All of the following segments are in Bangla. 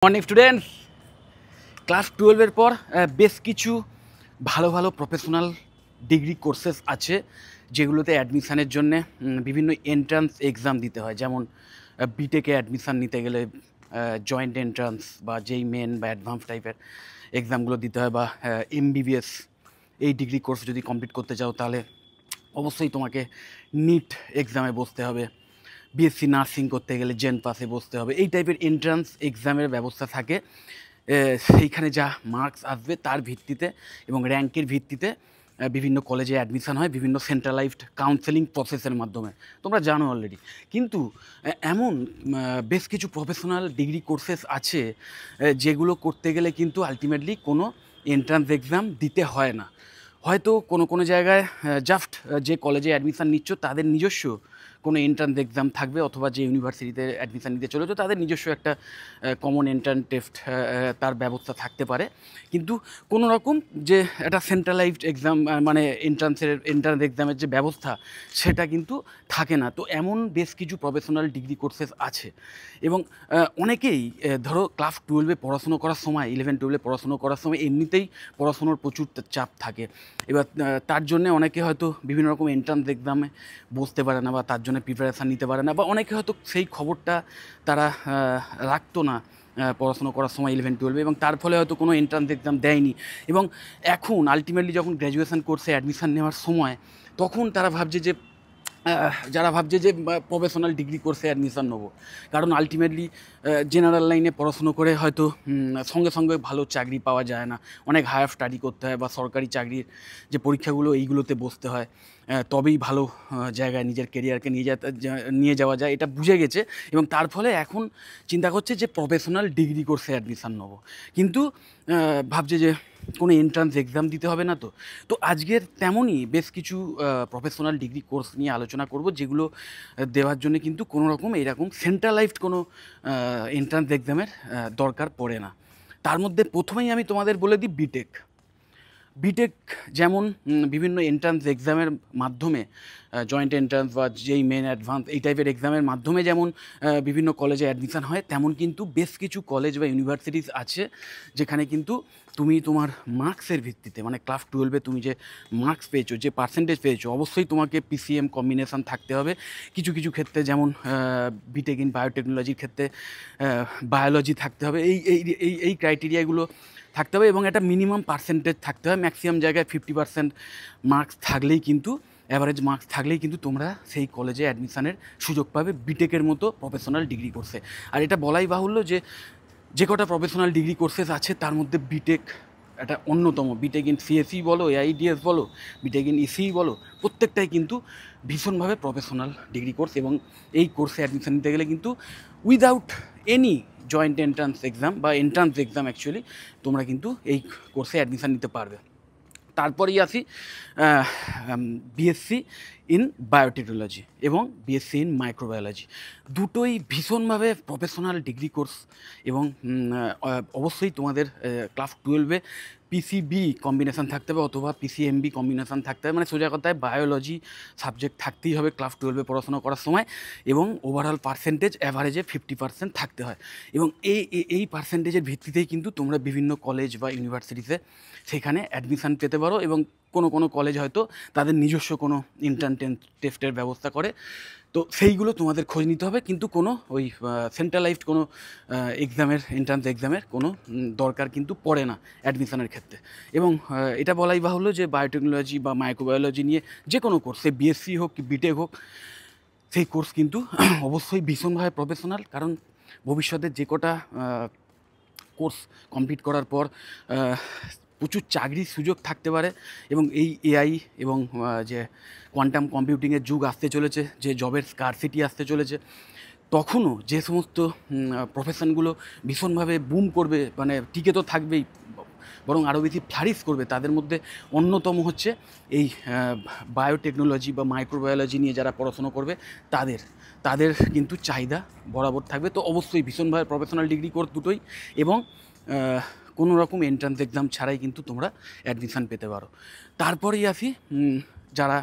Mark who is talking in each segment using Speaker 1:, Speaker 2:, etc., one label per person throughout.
Speaker 1: মর্নিং স্টুডেন্টস, ক্লাস 12-এর পর বেশ কিছু ভালো ভালো প্রফেশনাল ডিগ্রি কোর্সেস আছে যেগুলোতে অ্যাডমিশানের জন্যে বিভিন্ন এন্ট্রান্স এক্সাম দিতে হয়। যেমন বিটেকে অ্যাডমিশান নিতে গেলে জয়েন্ট এন্ট্রান্স বা যেই মেন বা অ্যাডভান্স টাইপের এক্সামগুলো দিতে হয়, বা এমবিবিএস এই ডিগ্রি কোর্স যদি কমপ্লিট করতে চাও তাহলে অবশ্যই তোমাকে নিট এক্সামে বসতে হবে। বিএসসি নার্সিং করতে গেলে জেন পাসে বসতে হবে। এই টাইপের এন্ট্রান্স এক্সামের ব্যবস্থা থাকে। সেইখানে যা মার্কস আসবে তার ভিত্তিতে এবং র্যাঙ্কের ভিত্তিতে বিভিন্ন কলেজে অ্যাডমিশান হয় বিভিন্ন সেন্ট্রালাইজড কাউন্সেলিং প্রসেসের মাধ্যমে। তোমরা জানো অলরেডি। কিন্তু এমন বেশ কিছু প্রফেশনাল ডিগ্রি কোর্সেস আছে যেগুলো করতে গেলে কিন্তু আলটিমেটলি কোনো এন্ট্রান্স এক্সাম দিতে হয় না। হয়তো কোনো কোনো জায়গায় জাস্ট যে কলেজে অ্যাডমিশান নিচ্ছ তাদের নিজস্ব কোনো এন্ট্রান্স এক্সাম থাকবে, অথবা যে ইউনিভার্সিটিতে অ্যাডমিশান নিতে চলেছো তাদের নিজস্ব একটা কমন এন্ট্রান্স টেস্ট তার ব্যবস্থা থাকতে পারে। কিন্তু কোনো রকম যে একটা সেন্ট্রালাইজড এক্সাম মানে এন্ট্রান্স এক্সামের যে ব্যবস্থা সেটা কিন্তু থাকে না। তো এমন বেশ কিছু প্রফেশনাল ডিগ্রি কোর্সেস আছে এবং অনেকেই ধরো ক্লাস 12-এ পড়াশুনো করার সময়, 11-12-এ পড়াশুনো করার সময় এমনিতেই পড়াশুনোর প্রচুর চাপ থাকে। এবার তার জন্যে অনেকে হয়তো বিভিন্ন রকম এন্ট্রান্স এক্সামে বসতে পারে না বা তার জন্য প্রিপারেশান নিতে পারে না, বা অনেকে হয়তো সেই খবরটা তারা রাখতো না পড়াশুনো করার সময় 11-12-এ, এবং তার ফলে হয়তো কোনো এন্ট্রান্স এক্সাম দেয়নি। এবং এখন আলটিমেটলি যখন গ্র্যাজুয়েশন কোর্সে অ্যাডমিশান নেওয়ার সময় তখন তারা ভাবছে যে যারা ভাবছে যে প্রফেশনাল ডিগ্রি কোর্সে অ্যাডমিশান নেবো, কারণ আলটিমেটলি জেনারেল লাইনে পড়াশুনো করে হয়তো সঙ্গে সঙ্গে ভালো চাকরি পাওয়া যায় না, অনেক হায়ার স্টাডি করতে হয় বা সরকারি চাকরির যে পরীক্ষাগুলো এইগুলোতে বসতে হয়, তবেই ভালো জায়গায় নিজের কেরিয়ারকে নিয়ে যাওয়া যায়, এটা বুঝে গেছে। এবং তার ফলে এখন চিন্তা করছে যে প্রফেশনাল ডিগ্রি কোর্সে অ্যাডমিশান নেবো, কিন্তু ভাবছে যে কোনো এন্ট্রান্স এক্সাম দিতে হবে না। তো আজকের তেমনই বেশ কিছু প্রফেশনাল ডিগ্রি কোর্স নিয়ে আলোচনা করব যেগুলো দেওয়ার জন্য কিন্তু কোনো রকম এইরকম সেন্ট্রালাইজড কোনো এন্ট্রান্স এক্সামের দরকার পড়ে না। তার মধ্যে প্রথমেই আমি তোমাদের বলে দিই বিটেক যেমন বিভিন্ন এন্ট্রান্স এক্সামের মাধ্যমে, জয়েন্ট এন্ট্রান্স বা যেই মেন অ্যাডভান্স এই টাইপের এক্সামের মাধ্যমে যেমন বিভিন্ন কলেজে অ্যাডমিশান হয়, তেমন কিন্তু বেশ কিছু কলেজ বা ইউনিভার্সিটিস আছে যেখানে কিন্তু তুমি তোমার মার্কসের ভিত্তিতে, মানে ক্লাস 12-এ তুমি যে মার্কস পেয়েছো, যে পার্সেন্টেজ পেয়েছো, অবশ্যই তোমাকে পিসিএম কম্বিনেশান থাকতে হবে। কিছু কিছু ক্ষেত্রে যেমন বিটেক ইন বায়োটেকনোলজির ক্ষেত্রে বায়োলজি থাকতে হবে। এই এই এই এই ক্রাইটেরিয়াগুলো থাকতে হবে এবং একটা মিনিমাম পার্সেন্টেজ থাকতে হয়। ম্যাক্সিমাম জায়গায় 50% মার্কস থাকলেই কিন্তু, অ্যাভারেজ মার্কস থাকলেই কিন্তু তোমরা সেই কলেজে অ্যাডমিশানের সুযোগ পাবে বিটেকের মতো প্রফেশনাল ডিগ্রি কোর্সে। আর এটা বলাই বাহুল্য যে কটা প্রফেশনাল ডিগ্রি কোর্সেস আছে তার মধ্যে বিটেক একটা অন্যতম। বিটেক ইন সিএসি বলো, এআইডিএস বলো, বিটেক ইন ইসিই বলো, প্রত্যেকটাই কিন্তু ভীষণভাবে প্রফেশনাল ডিগ্রি কোর্স। এবং এই কোর্সে অ্যাডমিশান নিতে গেলে কিন্তু without any joint entrance exam বা এন্ট্রান্স এক্সাম অ্যাকচুয়ালি তোমরা কিন্তু এই কোর্সে অ্যাডমিশান নিতে পারবে। তারপরেই আসি বিএসসি ইন বায়োটেকনোলজি এবং বিএসসি ইন মাইক্রোবায়োলজি। দুটোই ভীষণভাবে প্রফেশনাল ডিগ্রি কোর্স এবং অবশ্যই তোমাদের ক্লাস 12-এ পিসিবি কম্বিনেশান থাকতে হবে অথবা পিসিএমবি কম্বিনেশান থাকতে হবে, মানে সোজা কথায় বায়োলজি সাবজেক্ট থাকতেই হবে ক্লাস 12-এ পড়াশোনা করার সময়। এবং ওভারঅল পার্সেন্টেজ অ্যাভারেজে 50% থাকতে হয়। এবং এই পার্সেন্টেজের ভিত্তিতেই কিন্তু তোমরা বিভিন্ন কলেজ বা ইউনিভার্সিটিতে সেখানে অ্যাডমিশান পেতে পারো। এবং কোনো কোনো কলেজ হয়তো তাদের নিজস্ব কোনো এন্ট্রান্স টেস্টের ব্যবস্থা করে, তো সেইগুলো তোমাদের খোঁজ নিতে হবে। কিন্তু কোনো ওই সেন্ট্রালাইজড কোনো এক্সামের, এন্ট্রান্স এক্সামের কোনো দরকার কিন্তু পড়ে না অ্যাডমিশানের ক্ষেত্রে। এবং এটা বলাই বাহুল্য যে বায়োটেকনোলজি বা মাইক্রোবায়োলজি নিয়ে যে কোনো কোর্স, সে বিএসসি হোক কি বিটেক হোক, সেই কোর্স কিন্তু অবশ্যই ভীষণভাবে প্রফেশনাল। কারণ ভবিষ্যতে যে কটা কোর্স কমপ্লিট করার পর প্রচুর চাকরির সুযোগ থাকতে পারে এবং এই এআই এবং যে কোয়ান্টাম কম্পিউটিংয়ের যুগ আসতে চলেছে, যে জবের স্কারসিটি আসতে চলেছে, তখনও যে সমস্ত প্রফেশনগুলো ভীষণভাবে বুম করবে, মানে টিকে তো থাকবেই, বরং আরও বেশি ফ্লারিশ করবে, তাদের মধ্যে অন্যতম হচ্ছে এই বায়োটেকনোলজি বা মাইক্রোবায়োলজি নিয়ে যারা পড়াশুনো করবে তাদের কিন্তু চাহিদা বরাবর থাকবে। তো অবশ্যই ভীষণভাবে প্রফেশনাল ডিগ্রি কোর্স দুটোই, এবং কোনো রকম এন্ট্রান্স এক্সাম ছাড়াই কিন্তু তোমরা অ্যাডমিশান পেতে পারো। তারপরেই আসি যারা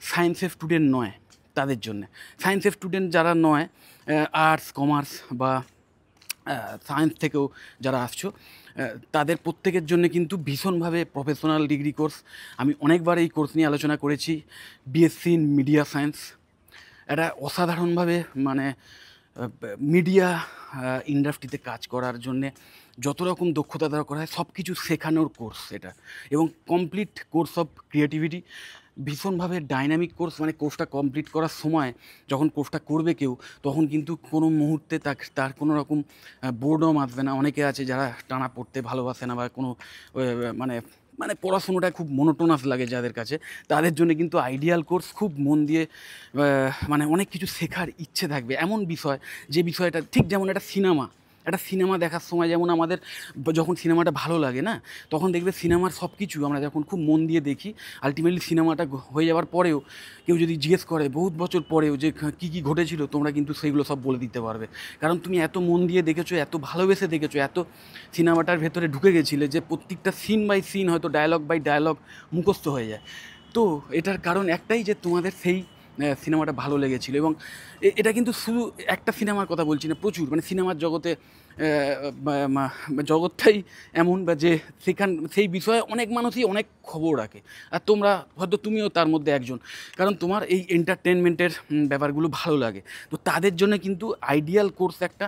Speaker 1: সায়েন্সের স্টুডেন্ট নয় তাদের জন্যে। সায়েন্সের স্টুডেন্ট যারা নয়, আর্টস কমার্স বা সায়েন্স থেকেও যারা আসছো তাদের প্রত্যেকের জন্য কিন্তু ভীষণভাবে প্রফেশনাল ডিগ্রি কোর্স। আমি অনেকবার এই কোর্স নিয়ে আলোচনা করেছি। বিএসসি ইন মিডিয়া সায়েন্স, এটা অসাধারণভাবে মানে মিডিয়া ইন্ডাস্ট্রিতে কাজ করার জন্যে যত রকম দক্ষতা দরকার হয় সব কিছু শেখানোর কোর্স এটা, এবং কমপ্লিট কোর্স অফ ক্রিয়েটিভিটি। ভীষণভাবে ডাইনামিক কোর্স, মানে কোর্সটা কমপ্লিট করার সময় যখন কোর্সটা করবে কেউ, তখন কিন্তু কোনো মুহূর্তে তার কোনো রকম বোর্ডম আসবে না। অনেকে আছে যারা টানা পড়তে ভালোবাসে না, বা কোনো মানে মানে পড়াশুনোটা খুব মোনোটোনাস লাগে যাদের কাছে, তাদের জন্য কিন্তু আইডিয়াল কোর্স। খুব মন দিয়ে মানে অনেক কিছু শেখার ইচ্ছে থাকবে, এমন বিষয় যে বিষয়টা ঠিক যেমন একটা সিনেমা দেখার সময় যেমন আমাদের যখন সিনেমাটা ভালো লাগে না, তখন দেখবে সিনেমার সব কিছু আমরা যখন খুব মন দিয়ে দেখি, আলটিমেটলি সিনেমাটা হয়ে যাওয়ার পরেও কেউ যদি জিজ্ঞেস করে বহুত বছর পরেও যে কী কী ঘটেছিল, তোমরা কিন্তু সেইগুলো সব বলে দিতে পারবে, কারণ তুমি এত মন দিয়ে দেখেছো, এত ভালোবেসে দেখেছো, এত সিনেমাটার ভেতরে ঢুকে গেছিলে যে প্রত্যেকটা সিন বাই সিন হয়তো ডায়লগ বাই ডায়লগ মুখস্থ হয়ে যায়। তো এটার কারণ একটাই, যে তোমাদের সেই সিনেমাটা ভালো লেগেছিল। এবং এটা কিন্তু শুধু একটা সিনেমার কথা বলছি না, প্রচুর, মানে সিনেমার জগতে জগৎটাই এমন, বা যে সেই বিষয়ে অনেক মানুষই অনেক খবর রাখে, আর তুমিও তার মধ্যে একজন, কারণ তোমার এই এন্টারটেনমেন্টের ব্যাপারগুলো ভালো লাগে। তো তাদের জন্য কিন্তু আইডিয়াল কোর্স একটা,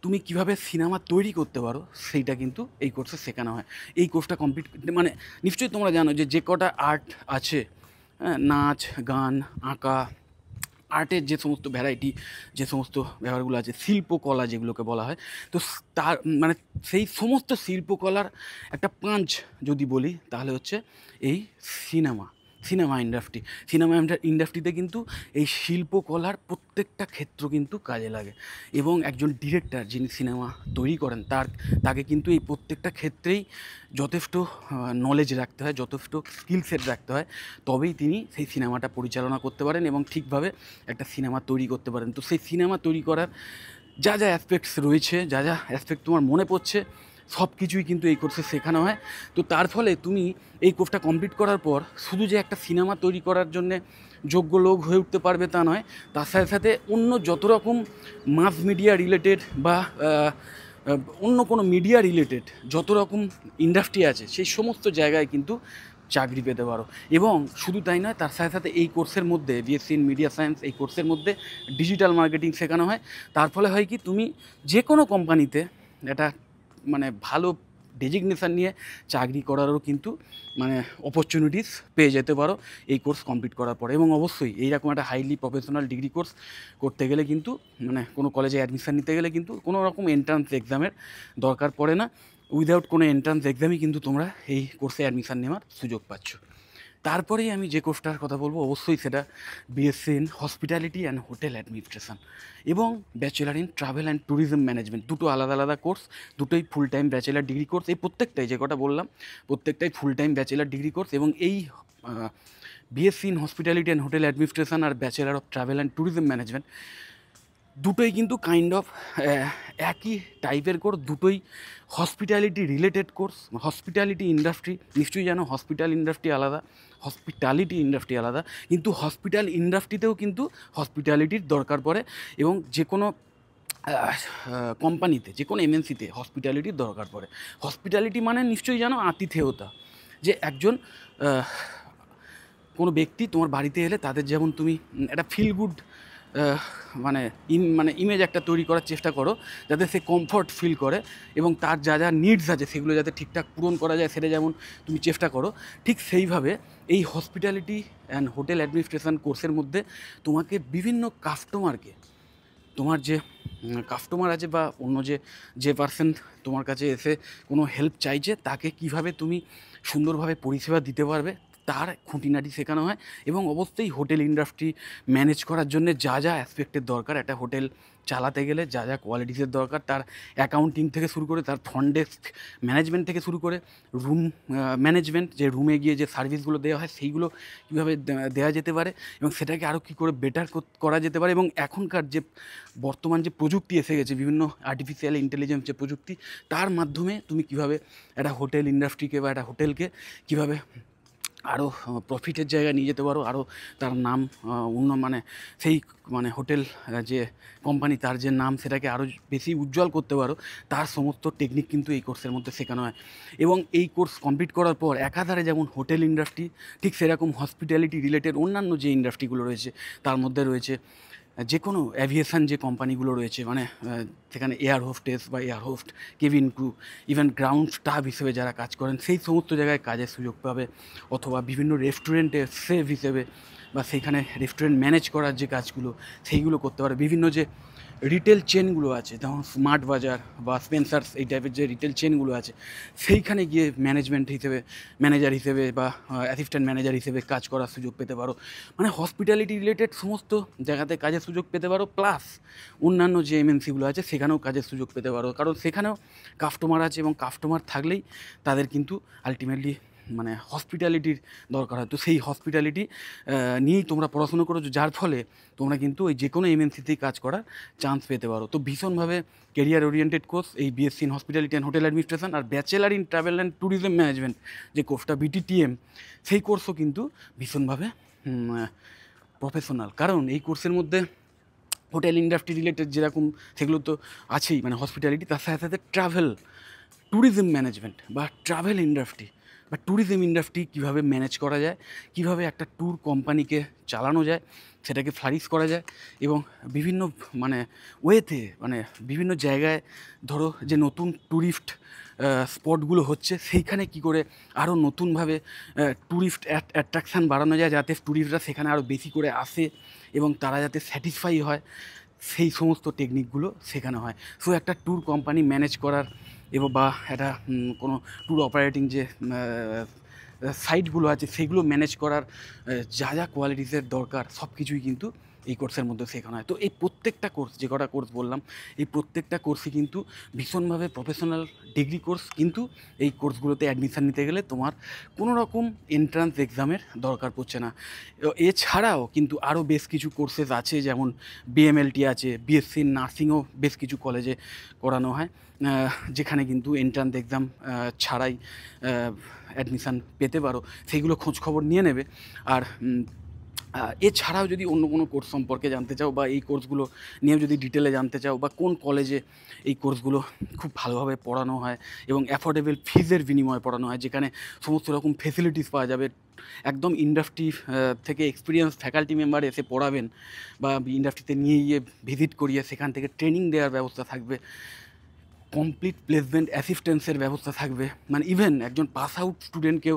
Speaker 1: তুমি কিভাবে সিনেমা তৈরি করতে পারো সেইটা কিন্তু এই কোর্সে শেখানো হয়। এই কোর্সটা কমপ্লিট, মানে নিশ্চয়ই তোমরা জানো যে কটা আর্ট আছে, হ্যাঁ, নাচ, গান, আঁকা, আর্টের যে সমস্ত ভ্যারাইটি, যে সমস্ত ব্যাপারগুলো আছে, শিল্পকলা যেগুলোকে বলা হয়, তো তার মানে সেই সমস্ত শিল্পকলার একটা পাঁচ যদি বলি, তাহলে হচ্ছে এই সিনেমা সিনেমা ইন্ডাস্ট্রিতে কিন্তু এই শিল্পকলার প্রত্যেকটা ক্ষেত্র কিন্তু কাজে লাগে। এবং একজন ডিরেক্টর যিনি সিনেমা তৈরি করেন, তাকে কিন্তু এই প্রত্যেকটা ক্ষেত্রেই যথেষ্ট নলেজ রাখতে হয়, যথেষ্ট স্কিল সেট রাখতে হয়, তবেই তিনি সেই সিনেমাটা পরিচালনা করতে পারেন এবং ঠিকভাবে একটা সিনেমা তৈরি করতে পারেন। তো সেই সিনেমা তৈরি করার যা যা অ্যাসপেক্টস রয়েছে, যা যা অ্যাসপেক্ট তোমার মনে পড়ছে, সব কিছুই কিন্তু এই কোর্সে শেখানো হয়। তো তার ফলে তুমি এই কোর্সটা কমপ্লিট করার পর শুধু যে একটা সিনেমা তৈরি করার জন্যে যোগ্য লোক হয়ে উঠতে পারবে তা নয়, তার সাথে সাথে অন্য যত রকম মাস মিডিয়া রিলেটেড বা অন্য কোনো মিডিয়া রিলেটেড যত রকম ইন্ডাস্ট্রি আছে, সেই সমস্ত জায়গায় কিন্তু চাকরি পেতে পারো। এবং শুধু তাই নয়, তার সাথে সাথে এই কোর্সের মধ্যে, বিএসসি ইন মিডিয়া সায়েন্স, এই কোর্সের মধ্যে ডিজিটাল মার্কেটিং শেখানো হয়। তার ফলে হয় কি, তুমি যে কোনো কোম্পানিতে একটা মানে ভালো ডেজিগনেশান নিয়ে চাকরি করারও কিন্তু মানে অপরচুনিটিস পেয়ে যেতে পারো এই কোর্স কমপ্লিট করার পরে। এবং অবশ্যই এইরকম একটা হাইলি প্রফেশনাল ডিগ্রি কোর্স করতে গেলে কিন্তু, মানে কোনো কলেজে অ্যাডমিশান নিতে গেলে কিন্তু কোনো রকম এন্ট্রান্স এক্সামের দরকার পড়ে না। উইদাউট কোনো এন্ট্রান্স এক্সামই কিন্তু তোমরা এই কোর্সে অ্যাডমিশান নেওয়ার সুযোগ পাচ্ছ। তারপরেই আমি যে কোর্সটার কথা বলবো, অবশ্যই সেটা BSc in hospitality and hotel administration এবং bachelor in travel and tourism management. দুটো আলাদা আলাদা কোর্স, দুটোই full time bachelor degree course. এই প্রত্যেকটাই, যে কটা বললাম, প্রত্যেকটাই full time bachelor degree course. এবং এই BSc in hospitality and hotel administration আর bachelor of travel and tourism management দুটোই কিন্তু কাইন্ড অফ একই টাইপের কোর্স। দুটোই hospitality related course. Hospitality industry নিশ্চয়ই জানো, হসপিটালিটি ইন্ডাস্ট্রি আলাদা, কিন্তু হসপিটাল ইন্ডাস্ট্রিতেও কিন্তু হসপিটালিটির দরকার পড়ে। এবং যে কোনো কোম্পানিতে, যে কোনো এমএনসিতে হসপিটালিটির দরকার পড়ে। হসপিটালিটি মানে নিশ্চয়ই জানো আতিথেয়তা, যে একজন কোনো ব্যক্তি তোমার বাড়িতে এলে তাদের যেমন তুমি একটা ফিল গুড মানে ইমেজ একটা তৈরি করার চেষ্টা করো, যাতে সে কমফর্ট ফিল করে এবং তার যা যা নিডস আছে সেগুলো যাতে ঠিকঠাক পূরণ করা যায়, সেটা যেমন তুমি চেষ্টা করো, ঠিক সেইভাবে এই হসপিটালিটি অ্যান্ড হোটেল অ্যাডমিনিস্ট্রেশন কোর্সের মধ্যে তোমাকে বিভিন্ন কাস্টমারকে, তোমার যে কাস্টমার আছে বা অন্য যে পার্সন তোমার কাছে এসে কোনো হেল্প চাইছে, তাকে কিভাবে তুমি সুন্দরভাবে পরিষেবা দিতে পারবে তার খুঁটিনাটি শেখানো হয়। এবং অবশ্যই হোটেল ইন্ডাস্ট্রি ম্যানেজ করার জন্য যা যা অ্যাসপেক্টের দরকার, একটা হোটেল চালাতে গেলে যা যা কোয়ালিটিসের দরকার, তার অ্যাকাউন্টিং থেকে শুরু করে, তার ফ্রন্ট ডেস্ক ম্যানেজমেন্ট থেকে শুরু করে, রুম ম্যানেজমেন্ট, যে রুমে গিয়ে যে সার্ভিসগুলো দেওয়া হয় সেইগুলো কীভাবে দেওয়া যেতে পারে এবং সেটাকে আরও কী করে বেটার করা যেতে পারে। এবং এখনকার যে বর্তমান যে প্রযুক্তি এসে গেছে, বিভিন্ন আর্টিফিশিয়াল ইন্টেলিজেন্স যে প্রযুক্তি, তার মাধ্যমে তুমি কীভাবে একটা হোটেল ইন্ডাস্ট্রিকে বা একটা হোটেলকে কীভাবে আরও প্রফিটের জায়গায় নিয়ে যেতে পারো, আরও তার নাম মানে সেই মানে হোটেল যে কোম্পানি তার যে নাম সেটাকে আরও বেশি উজ্জ্বল করতে পারো, তার সমস্ত টেকনিক কিন্তু এই কোর্সের মধ্যে শেখানো হয়। এবং এই কোর্স কমপ্লিট করার পর একাধারে যেমন হোটেল ইন্ডাস্ট্রি, ঠিক সেরকম হসপিটালিটি রিলেটেড অন্যান্য যে ইন্ডাস্ট্রিগুলো রয়েছে তার মধ্যে রয়েছে যে কোনো অ্যাভিয়েশন যে কোম্পানিগুলো রয়েছে, মানে সেখানে এয়ার হোস্টেস বা air host, cabin crew, even ground staff হিসেবে যারা কাজ করেন সেই সমস্ত জায়গায় কাজের সুযোগ পাবে। অথবা বিভিন্ন রেস্টুরেন্টে শেফ হিসেবে বা সেইখানে রেস্টুরেন্ট ম্যানেজ করার যে কাজগুলো সেইগুলো করতে পারে। বিভিন্ন যে রিটেল চেনগুলো আছে যেমন স্মার্ট বাজার বা স্পেন্সার্স, এই টাইপের যে রিটেল চেনগুলো আছে সেইখানে গিয়ে ম্যানেজার হিসেবে বা অ্যাসিস্ট্যান্ট ম্যানেজার হিসেবে কাজ করার সুযোগ পেতে পারো। মানে হসপিটালিটি রিলেটেড সমস্ত জায়গাতে কাজের সুযোগ পেতে পারো, প্লাস অন্যান্য যে এমএনসিগুলো আছে সেখানেও কাজের সুযোগ পেতে পারো, কারণ সেখানেও কাস্টমার আছে এবং কাস্টমার থাকলেই তাদের কিন্তু আলটিমেটলি মানে হসপিটালিটির দরকার হয়। তো সেই হসপিটালিটি নিয়েই তোমরা পড়াশুনো করেছো, যার ফলে তোমরা কিন্তু ওই যে কোনো এমএনসিতেই কাজ করার চান্স পেতে পারো। তো ভীষণভাবে কেরিয়ার ওরিয়েন্টেড কোর্স এই BSc in hospitality and hotel administration. আর bachelor in travel and tourism management যে কোর্সটা বিটিটিএম, সেই কোর্সও কিন্তু ভীষণভাবে প্রফেশনাল, কারণ এই কোর্সের মধ্যে হোটেল ইন্ডাস্ট্রি রিলেটেড যেরকম সেগুলো তো আছেই, মানে হসপিটালিটি, তার সাথে সাথে ট্রাভেল ট্যুরিজম ম্যানেজমেন্ট বা ট্রাভেল ইন্ডাস্ট্রি বা ট্যুরিজম ইন্ডাস্ট্রি কীভাবে ম্যানেজ করা যায়, কীভাবে একটা ট্যুর কোম্পানিকে চালানো যায়, সেটাকে ফ্লারিশ করা যায়, এবং বিভিন্ন মানে ওয়েতে মানে বিভিন্ন জায়গায় ধরো যে নতুন ট্যুরিস্ট স্পটগুলো হচ্ছে সেইখানে কি করে আরও নতুনভাবে ট্যুরিস্ট অ্যাট্রাকশান বাড়ানো যায়, যাতে ট্যুরিস্টরা সেখানে আরও বেশি করে আসে এবং তারা যাতে স্যাটিসফাই হয়, সেই সমস্ত টেকনিকগুলো শেখানো হয়। সো একটা ট্যুর কোম্পানি ম্যানেজ করার এবং বা একটা কোনো ট্যুর অপারেটিং যে সাইটগুলো আছে সেগুলো ম্যানেজ করার যা যা কোয়ালিটিসের দরকার সব কিছুই কিন্তু এই কোর্সের মধ্যে শেখানো হয়। তো এই প্রত্যেকটা কোর্স, যে কটা কোর্স বললাম, এই প্রত্যেকটা কোর্সই কিন্তু ভীষণভাবে প্রফেশনাল ডিগ্রি কোর্স। কিন্তু এই কোর্সগুলোতে অ্যাডমিশান নিতে গেলে তোমার কোনো রকম এন্ট্রান্স এক্সামের দরকার পড়ছে না। এছাড়াও কিন্তু আরও বেশ কিছু কোর্সেস আছে, যেমন বিএমএলটি আছে, বিএসসি নার্সিংও বেশ কিছু কলেজে করানো হয়, যেখানে কিন্তু এন্ট্রান্স এক্সাম ছাড়াই অ্যাডমিশান পেতে পারো। সেইগুলো খোঁজখবর নিয়ে নেবে। আর এছাড়াও যদি অন্য কোনো কোর্স সম্পর্কে জানতে চাও বা এই কোর্সগুলো নিয়েও যদি ডিটেলে জানতে চাও, বা কোন কলেজে এই কোর্সগুলো খুব ভালোভাবে পড়ানো হয় এবং অ্যাফোর্ডেবল ফিজের বিনিময়ে পড়ানো হয়, যেখানে সমস্ত রকম ফেসিলিটিস পাওয়া যাবে, একদম ইন্ডাস্ট্রি থেকে এক্সপিরিয়েন্স ফ্যাকাল্টি মেম্বার এসে পড়াবেন বা ইন্ডাস্ট্রিতে নিয়ে গিয়ে ভিজিট করিয়ে সেখান থেকে ট্রেনিং দেওয়ার ব্যবস্থা থাকবে, কমপ্লিট প্লেসমেন্ট অ্যাসিস্ট্যান্সের ব্যবস্থা থাকবে, মানে ইভেন একজন পাস আউট স্টুডেন্টকেও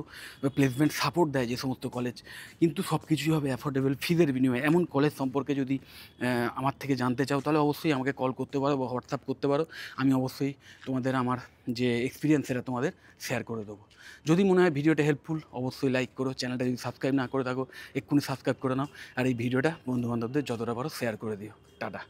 Speaker 1: প্লেসমেন্ট সাপোর্ট দেয় যে সমস্ত কলেজ, কিন্তু সব কিছুই হবে অ্যাফোর্ডেবল ফিজের বিনিময়ে। এমন কলেজ সম্পর্কে যদি আমার থেকে জানতে চাও তাহলে অবশ্যই আমাকে কল করতে পারো বা হোয়াটসঅ্যাপ করতে পারো। আমি অবশ্যই তোমাদের আমার যে এক্সপিরিয়েন্স সেটা তোমাদের শেয়ার করে দেবো। যদি মনে হয় ভিডিওটা হেল্পফুল অবশ্যই লাইক করো, চ্যানেলটা যদি সাবস্ক্রাইব না করে থাকো এক্ষুনি সাবস্ক্রাইব করে নাও, আর এই ভিডিওটা বন্ধুবান্ধবদের যতটা পারো শেয়ার করে দিও। টাটা।